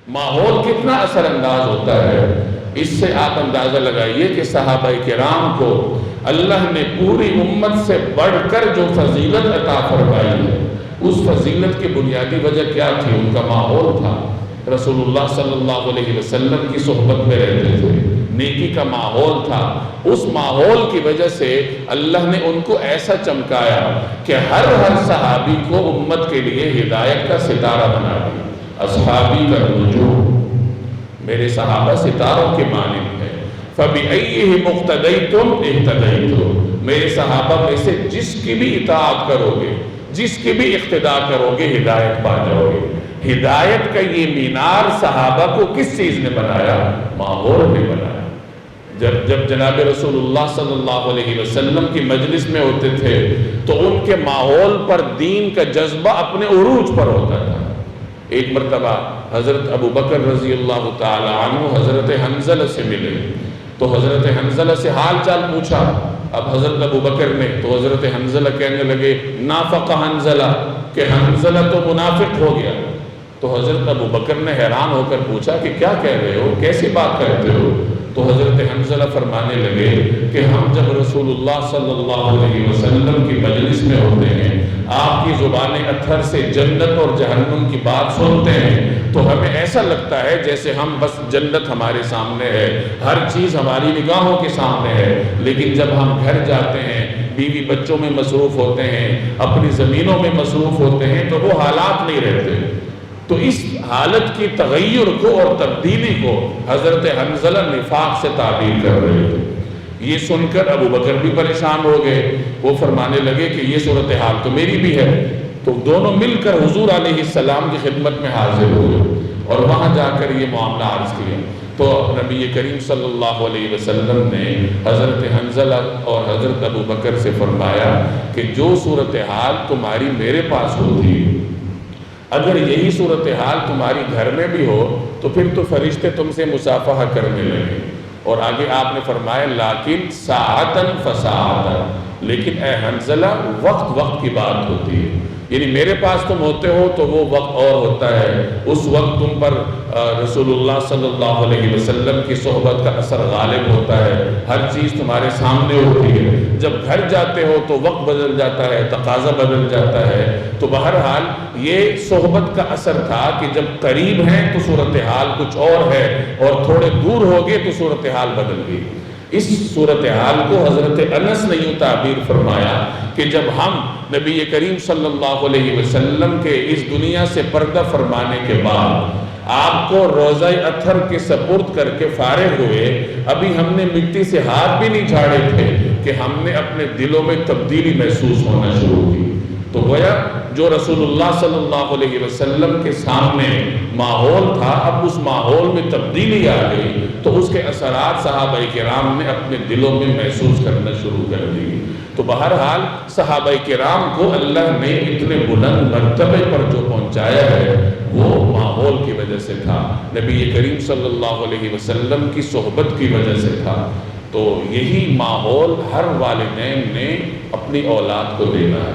ماحول کتنا اثر انداز ہوتا ہے، اس سے آپ اندازہ لگائیے کہ صحابہ کرام کو اللہ نے پوری امت سے بڑھ کر جو فضیلت عطا فرمائی ہے، اس فضیلت کی بنیادی وجہ کیا تھی؟ ان کا ماحول تھا۔ رسول اللہ صلی اللہ علیہ وسلم کی صحبت میں رہتے تھے، نیکی کا ماحول تھا۔ اس ماحول کی وجہ سے اللہ نے ان کو ایسا چمکایا کہ ہر صحابی کو امت کے لیے ہدایت کا ستارہ بنا دیا۔ اصحابی کا نجوم، میرے صحابہ ستاروں کے مانند ہیں۔ فَبِأَيِّهِ مُقْتَدَيْتُمْ اِهْتَدَيْتُمْ، میرے صحابہ میں سے جس کی بھی اطاعت کرو گے، جس کی بھی اقتداء کرو گے، ہدایت پا جاؤ گے۔ ہدایت کا یہ مینار صحابہ کو کس چیز نے بنایا؟ ماحول نے بنایا۔ جب جناب رسول اللہ صلی اللہ علیہ وسلم کی مجلس میں ہوتے تھے تو ان کے ماحول پر دین کا جذبہ اپنے عروج پر ہوتا تھا۔ ایک مرتبہ حضرت ابو بکر رضی اللہ تعالی عنہ حضرت حنظلہ سے ملے تو حضرت حنظلہ سے حال چال پوچھا۔ اب حضرت ابو بکر نے تو حضرت حنظلہ کہنے لگے نافق حنظلہ، کہ حنظلہ تو منافق ہو گیا۔ تو حضرت ابو بکر نے حیران ہو کر پوچھا کہ کیا کہہ رہے ہو، کیسی بات کرتے ہو؟ تو حضرت حنظلہ فرمانے لگے کہ ہم جب رسول اللہ صلی اللہ علیہ وسلم کی مجلس میں ہوتے ہیں، آپ کی زبان اطہر سے جنت اور جہنم کی بات سنتے ہیں تو ہمیں ایسا لگتا ہے جیسے ہم بس جنت ہمارے سامنے ہے، ہر چیز ہماری نگاہوں کے سامنے ہے، لیکن جب ہم گھر جاتے ہیں، بیوی بچوں میں مصروف ہوتے ہیں، اپنی زمینوں میں مصروف ہوتے ہیں تو وہ حالات نہیں رہتے۔ تو اس حالت کی تغیر کو اور تبدیلی کو حضرت حنظلہ نفاق سے تعبیر کر رہے تھے۔ یہ سن کر ابو بکر بھی پریشان ہو گئے، وہ فرمانے لگے کہ یہ صورتحال تو میری بھی ہے۔ تو دونوں مل کر حضور علیہ السلام کی خدمت میں حاضر ہوئے اور وہاں جا کر یہ معاملہ عرض کیا تو نبی کریم صلی اللہ علیہ وسلم نے حضرت حنظلہ اور حضرت ابو بکر سے فرمایا کہ جو صورتحال تمہاری میرے پاس ہوتی، اگر یہی صورتحال تمہاری گھر میں بھی ہو تو پھر تو فرشتے تم سے مصافحہ کرنے لگے۔ اور آگے آپ نے فرمایا لیکن ساعتاً فساعتاً، لیکن اے حنظلہ وقت وقت کی بات ہوتی ہے، یعنی میرے پاس تم ہوتے ہو تو وہ وقت اور ہوتا ہے، اس وقت تم پر رسول اللہ صلی اللہ علیہ وسلم کی صحبت کا اثر غالب ہوتا ہے، ہر چیز تمہارے سامنے ہوتی ہے۔ جب گھر جاتے ہو تو وقت بدل جاتا ہے، تقاضا بدل جاتا ہے۔ تو بہرحال یہ صحبت کا اثر تھا کہ جب قریب ہیں تو صورتحال کچھ اور ہے اور تھوڑے دور ہو گئے تو صورتحال بدل گئی۔ اس صورتحال کو حضرت انس نے یوں تعبیر فرمایا کہ جب ہم نبی کریم صلی اللہ علیہ وسلم کے اس دنیا سے پردہ فرمانے کے بعد آپ کو روضہ اطہر کے سپرد کر کے فارغ ہوئے، ابھی ہم نے مٹی سے ہاتھ بھی نہیں جھاڑے تھے کہ ہم نے اپنے دلوں میں تبدیلی محسوس ہونا شروع کی۔ تو گویا جو رسول اللہ صلی اللہ علیہ وسلم کے سامنے ماحول تھا، اب اس ماحول میں تبدیلی آ گئی تو اس کے اثرات صحابہ کرام نے اپنے دلوں میں محسوس کرنا شروع کر دی۔ تو بہرحال صحابہ کرام کو اللہ نے اتنے بلند مرتبے پر جو پہنچایا ہے وہ ماحول کی وجہ سے تھا، نبی کریم صلی اللہ علیہ وسلم کی صحبت کی وجہ سے تھا۔ تو یہی ماحول ہر والدین نے اپنی اولاد کو دینا ہے۔